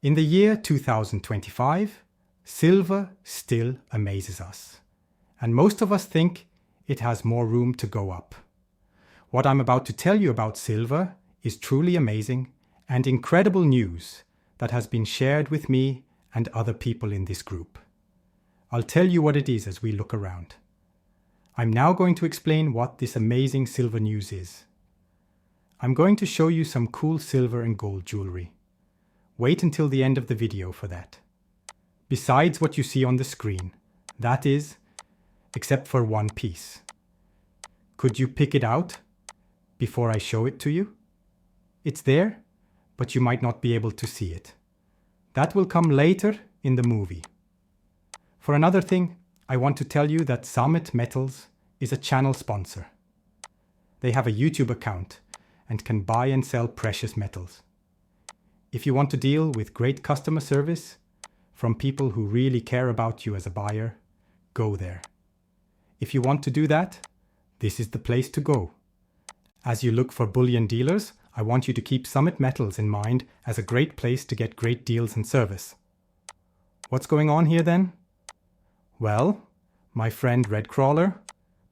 In the year 2025, silver still amazes us, and most of us think it has more room to go up. What I'm about to tell you about silver is truly amazing and incredible news that has been shared with me and other people in this group. I'll tell you what it is as we look around. I'm now going to explain what this amazing silver news is. I'm going to show you some cool silver and gold jewelry. Wait until the end of the video for that. Besides what you see on the screen, that is, except for one piece. Could you pick it out before I show it to you? It's there, but you might not be able to see it. That will come later in the movie. For another thing, I want to tell you that Summit Metals is a channel sponsor. They have a YouTube account and can buy and sell precious metals. If you want to deal with great customer service from people who really care about you as a buyer, go there. If you want to do that, this is the place to go. As you look for bullion dealers, I want you to keep Summit Metals in mind as a great place to get great deals and service. What's going on here then? Well, my friend Redcrawler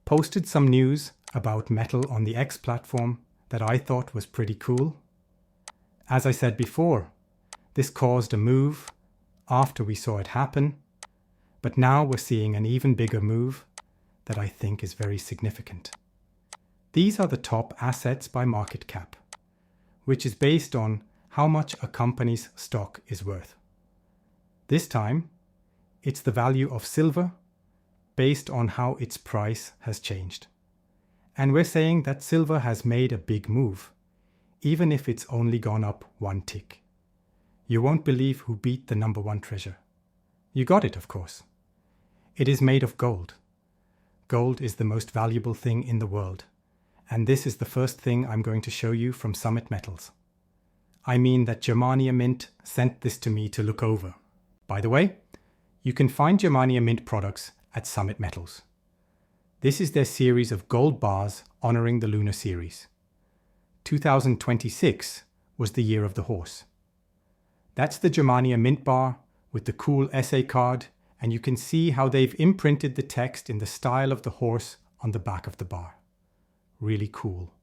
posted some news about metal on the X platform that I thought was pretty cool. As I said before, this caused a move after we saw it happen, but now we're seeing an even bigger move that I think is very significant. These are the top assets by market cap, which is based on how much a company's stock is worth. This time, it's the value of silver based on how its price has changed. And we're saying that silver has made a big move, even if it's only gone up one tick. You won't believe who beat the number one treasure. You got it, of course. It is made of gold. Gold is the most valuable thing in the world, and this is the first thing I'm going to show you from Summit Metals. I mean that Germania Mint sent this to me to look over. By the way, you can find Germania Mint products at Summit Metals. This is their series of gold bars honoring the lunar series. 2026 was the year of the horse. That's the Germania Mint bar with the cool essay card, and you can see how they've imprinted the text in the style of the horse on the back of the bar. Really cool.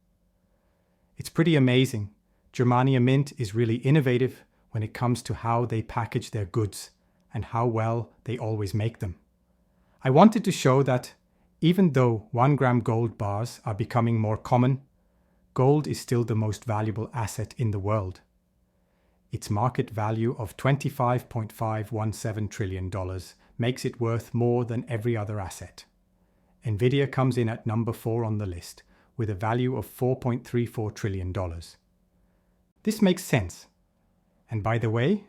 It's pretty amazing. Germania Mint is really innovative when it comes to how they package their goods and how well they always make them. I wanted to show that even though 1 gram gold bars are becoming more common, gold is still the most valuable asset in the world. Its market value of $25.517 trillion makes it worth more than every other asset. Nvidia comes in at number 4 on the list with a value of $4.34 trillion. This makes sense. And by the way,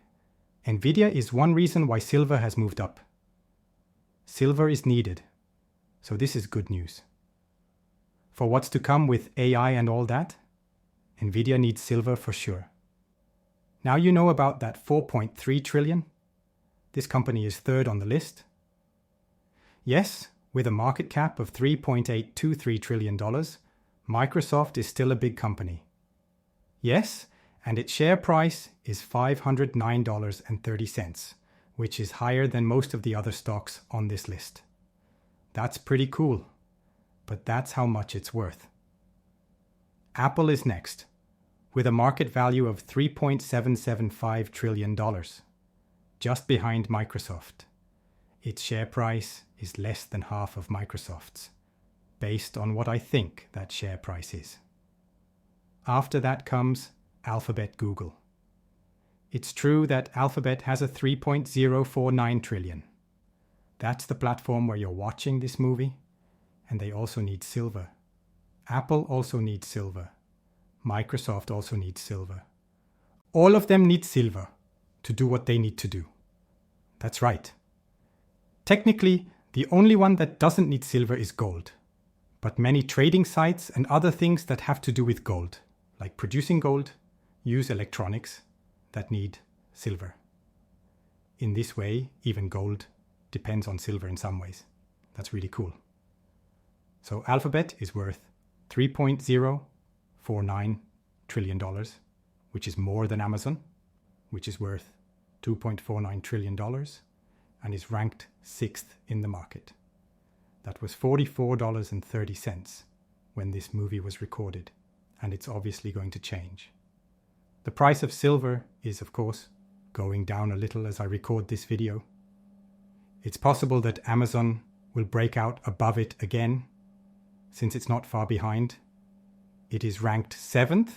Nvidia is one reason why silver has moved up. Silver is needed, so this is good news. For what's to come with AI and all that, Nvidia needs silver for sure. Now you know about that 4.3 trillion. This company is third on the list. Yes, with a market cap of $3.823 trillion, Microsoft is still a big company. Yes, and its share price is $509.30, which is higher than most of the other stocks on this list. That's pretty cool, but that's how much it's worth. Apple is next, with a market value of $3.775 trillion, just behind Microsoft. Its share price is less than half of Microsoft's, based on what I think that share price is. After that comes Alphabet Google. It's true that Alphabet has a $3.049 trillion. That's the platform where you're watching this movie, and they also need silver. Apple also needs silver. Microsoft also needs silver. All of them need silver to do what they need to do. That's right. Technically, the only one that doesn't need silver is gold. But many trading sites and other things that have to do with gold, like producing gold, use electronics that need silver. In this way, even gold depends on silver in some ways. That's really cool. So Alphabet is worth $3.049 trillion, which is more than Amazon, which is worth $2.49 trillion, and is ranked 6th in the market. That was $44.30 when this movie was recorded, and it's obviously going to change. The price of silver is, of course, going down a little as I record this video. It's possible that Amazon will break out above it again, since it's not far behind. It is ranked 7th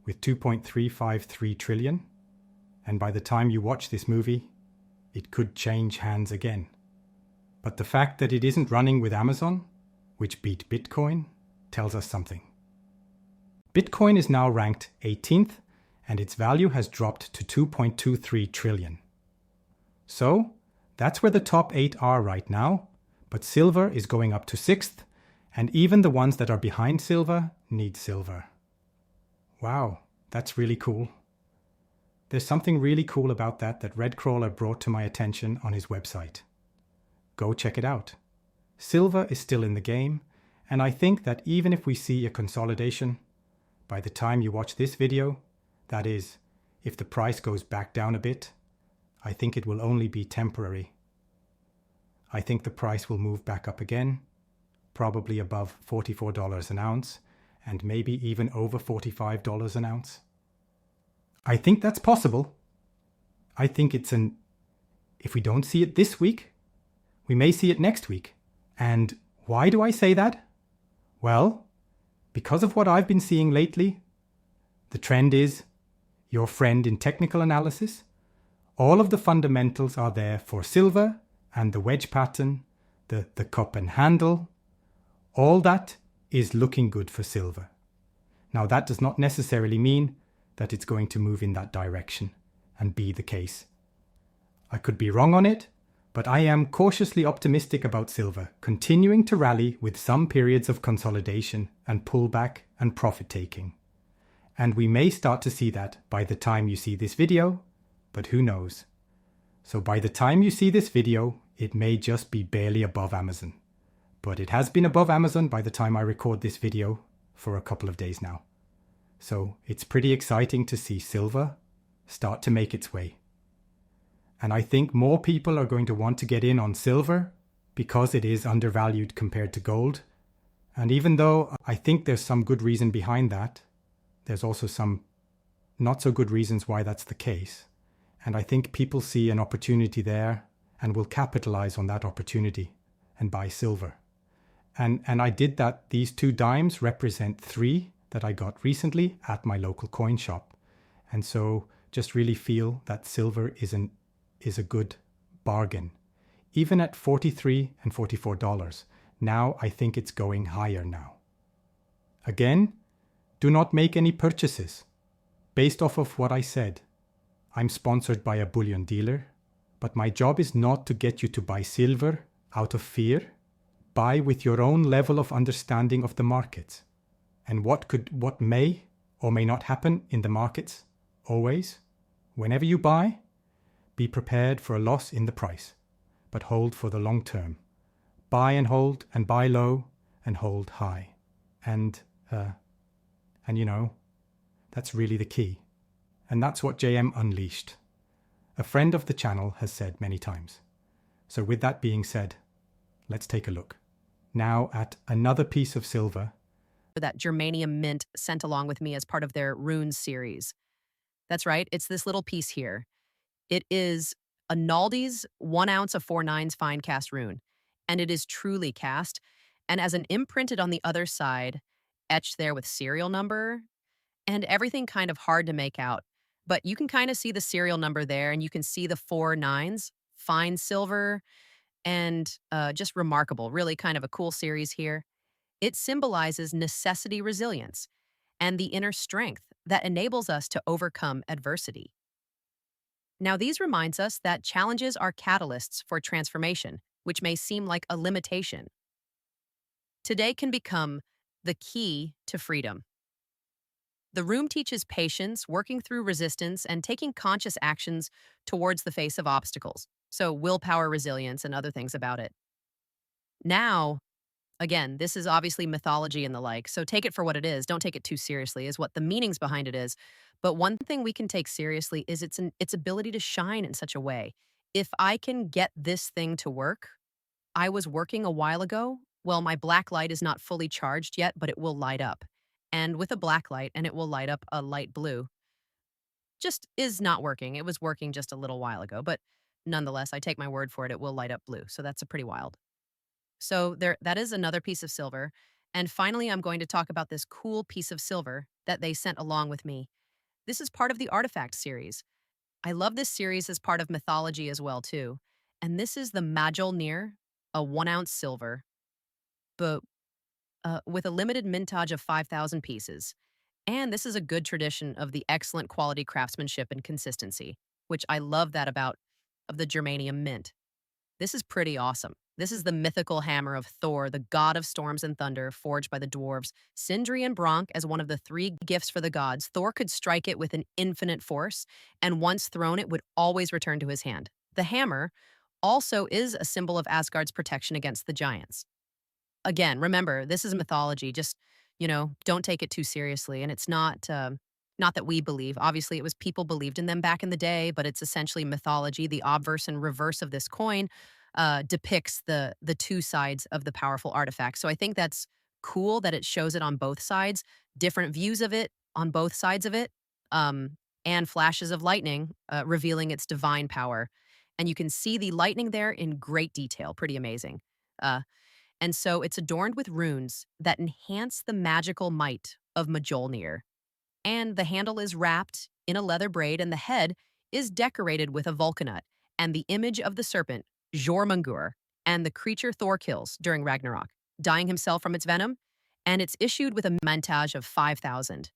with $2.353 trillion, and by the time you watch this movie, it could change hands again. But the fact that it isn't running with Amazon, which beat Bitcoin, tells us something. Bitcoin is now ranked 18th, and its value has dropped to $2.23 trillion. So, that's where the top 8 are right now, but silver is going up to 6th, and even the ones that are behind silver need silver. Wow, that's really cool. There's something really cool about that Redcrawler brought to my attention on his website. Go check it out. Silver is still in the game, and I think that even if we see a consolidation, by the time you watch this video, that is, if the price goes back down a bit, I think it will only be temporary. I think the price will move back up again, probably above $44 an ounce, and maybe even over $45 an ounce. I think that's possible. I think if we don't see it this week, we may see it next week. And why do I say that? Well, because of what I've been seeing lately. The trend is your friend in technical analysis. All of the fundamentals are there for silver and the wedge pattern, the cup and handle. All that is looking good for silver. Now, that does not necessarily mean that it's going to move in that direction and be the case. I could be wrong on it, but I am cautiously optimistic about silver continuing to rally with some periods of consolidation and pullback and profit taking. And we may start to see that by the time you see this video, but who knows? So by the time you see this video, it may just be barely above Amazon. But it has been above Amazon by the time I record this video for a couple of days now. So it's pretty exciting to see silver start to make its way. And I think more people are going to want to get in on silver because it is undervalued compared to gold. And even though I think there's some good reason behind that, there's also some not so good reasons why that's the case. And I think people see an opportunity there and will capitalize on that opportunity and buy silver. And I did that. These 2 dimes represent 3 that I got recently at my local coin shop. And so just really feel that silver is a good bargain. Even at $43 and $44. Now I think it's going higher now. Again, do not make any purchases. Based off of what I said, I'm sponsored by a bullion dealer, but my job is not to get you to buy silver out of fear. Buy with your own level of understanding of the markets and what may or may not happen in the markets. Always, whenever you buy, be prepared for a loss in the price, but hold for the long term. Buy and hold and buy low and hold high. And you know, that's really the key. And that's what JM Unleashed, a friend of the channel, has said many times. So with that being said, let's take a look now at another piece of silver that Germania Mint sent along with me as part of their rune series. That's right, it's this little piece here. It is a Naldi's 1 ounce of 4/9 fine cast rune, and it is truly cast, and as an imprinted on the other side, etched there with serial number, and everything kind of hard to make out. But you can kind of see the serial number there, and you can see the 4 nines, fine silver, and just remarkable. Really kind of a cool series here. It symbolizes necessity resilience and the inner strength that enables us to overcome adversity. Now, these reminds us that challenges are catalysts for transformation, which may seem like a limitation. Today can become the key to freedom. The room teaches patience, working through resistance, and taking conscious actions towards the face of obstacles. So willpower, resilience, and other things about it. Now, Again, this is obviously mythology and the like, so take it for what it is. Don't take it too seriously, is what the meanings behind it is. But one thing we can take seriously is its ability to shine in such a way. If I can get this thing to work, I was working a while ago. Well, my black light is not fully charged yet, but it will light up. And with a black light, and it will light up a light blue, just is not working. It was working just a little while ago, but nonetheless, I take my word for it. It will light up blue. So that's a pretty wild. So there that is another piece of silver. And finally, I'm going to talk about this cool piece of silver that they sent along with me. This is part of the artifact series. I love this series as part of mythology as well too. And this is the Majolnir, a 1 ounce silver, but with a limited mintage of 5,000 pieces. And this is a good tradition of the excellent quality craftsmanship and consistency, which I love that about of the Germania Mint. This is pretty awesome. This is the mythical hammer of Thor, the god of storms and thunder, forged by the dwarves. Sindri and Bronk as one of the 3 gifts for the gods. Thor could strike it with an infinite force, and once thrown, it would always return to his hand. The hammer also is a symbol of Asgard's protection against the giants. Again, remember, this is mythology. Just, don't take it too seriously. And it's not that we believe. Obviously, it was people believed in them back in the day, but it's essentially mythology. The obverse and reverse of this coin depicts the 2 sides of the powerful artifact. So I think that's cool that it shows it on both sides, different views of it on both sides of it, um, and flashes of lightning revealing its divine power. And you can see the lightning there in great detail. Pretty amazing. Uh, and so it's adorned with runes that enhance the magical might of Mjolnir. And the handle is wrapped in a leather braid, and the head is decorated with a vulcanite and the image of the serpent, Jormungur, and the creature Thor kills during Ragnarok, dying himself from its venom. And it's issued with a montage of 5,000.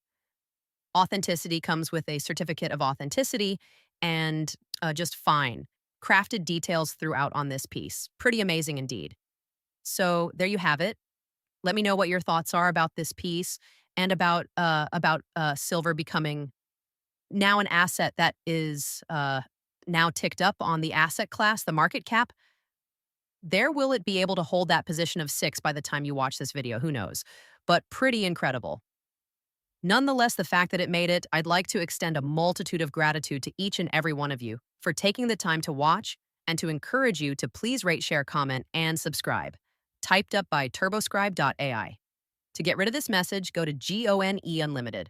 Authenticity comes with a certificate of authenticity and just fine. Crafted details throughout on this piece. Pretty amazing indeed. So there you have it. Let me know what your thoughts are about this piece and about silver becoming now an asset that is now ticked up on the asset class, the market cap. There will it be able to hold that position of 6 by the time you watch this video? Who knows? But pretty incredible. Nonetheless, the fact that it made it, I'd like to extend a multitude of gratitude to each and every one of you for taking the time to watch and to encourage you to please rate, share, comment, and subscribe. Typed up by turboscribe.ai. To get rid of this message, go to GONE Unlimited.